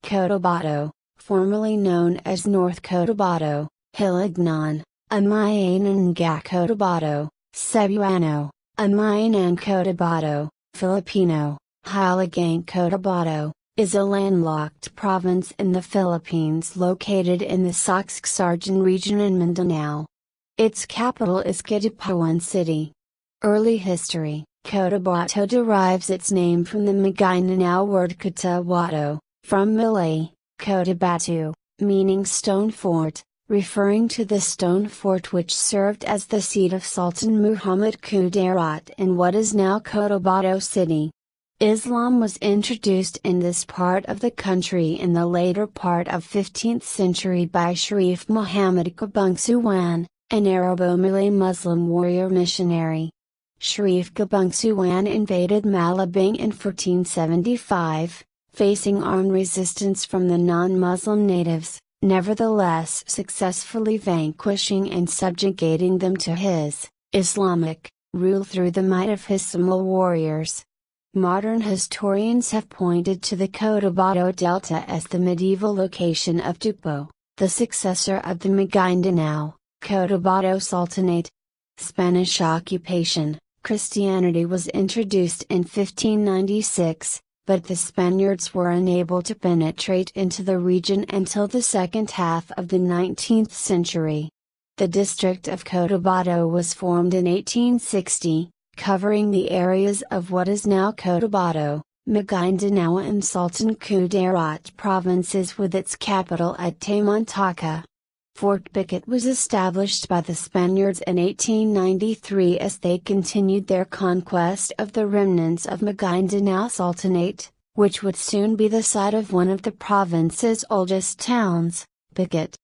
Cotabato, formerly known as North Cotabato, Hilignan, Amayanan nga Cotabato, Cebuano, Amayanan Cotabato, Filipino, Hiligayng Cotabato, is a landlocked province in the Philippines located in the Soxargen region in Mindanao. Its capital is Cotabato City. Early history: Cotabato derives its name from the Maguindanao word Cotabato, from Malay, Cotabato, meaning stone fort, referring to the stone fort which served as the seat of Sultan Muhammad Kudarat in what is now Cotabato City. Islam was introduced in this part of the country in the later part of 15th century by Sharif Muhammad Kabungsuwan, an Arabo-Malay Muslim warrior missionary. Sharif Kabungsuwan invaded Malabang in 1475, facing armed resistance from the non-Muslim natives, nevertheless successfully vanquishing and subjugating them to his Islamic rule through the might of his Tamil warriors. Modern historians have pointed to the Cotabato Delta as the medieval location of Tupo, the successor of the Maguindanao, Cotabato Sultanate. Spanish occupation: Christianity was introduced in 1596, but the Spaniards were unable to penetrate into the region until the second half of the 19th century. The district of Cotabato was formed in 1860, covering the areas of what is now Cotabato, Maguindanao and Sultan Kudarat provinces with its capital at Tamantaca. Fort Piquet was established by the Spaniards in 1893 as they continued their conquest of the remnants of Maguindanao Sultanate, which would soon be the site of one of the province's oldest towns, Piquet.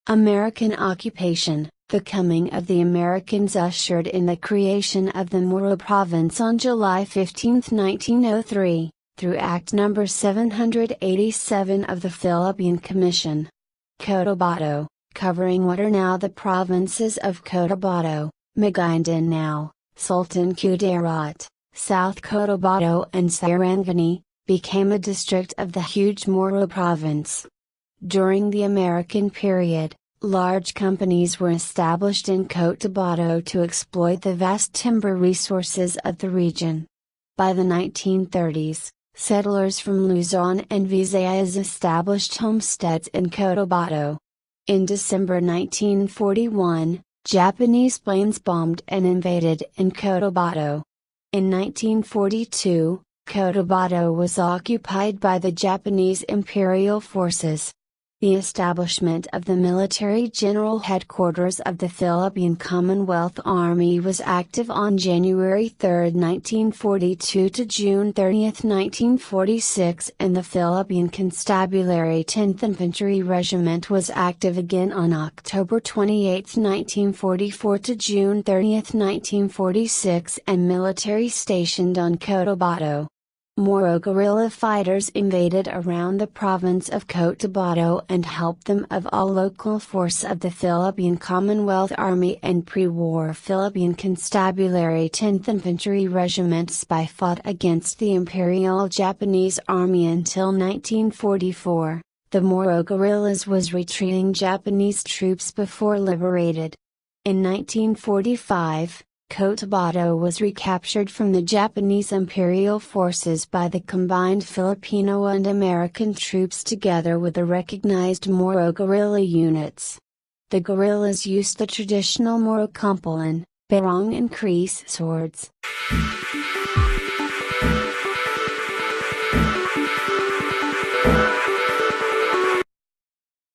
American occupation: the coming of the Americans ushered in the creation of the Moro Province on July 15, 1903, through Act No. 787 of the Philippine Commission. Cotabato, covering what are now the provinces of Cotabato, Maguindanao, Sultan Kudarat, South Cotabato and Sarangani, became a district of the huge Moro Province. During the American period, large companies were established in Cotabato to exploit the vast timber resources of the region. By the 1930s, settlers from Luzon and Visayas established homesteads in Cotabato. In December 1941, Japanese planes bombed and invaded in Cotabato. In 1942, Cotabato was occupied by the Japanese Imperial Forces. The establishment of the Military General Headquarters of the Philippine Commonwealth Army was active on January 3, 1942 to June 30, 1946, and the Philippine Constabulary 10th Infantry Regiment was active again on October 28, 1944 to June 30, 1946, and military stationed on Cotabato. Moro guerrilla fighters invaded around the province of Cotabato and helped them of all local force of the Philippine Commonwealth Army and pre-war Philippine Constabulary 10th Infantry Regiment SPY fought against the Imperial Japanese Army until 1944. The Moro guerrillas was retreating Japanese troops before liberated. In 1945, Cotabato was recaptured from the Japanese Imperial Forces by the combined Filipino and American troops together with the recognized Moro guerrilla units. The guerrillas used the traditional Moro kumpulan, barong and crease swords.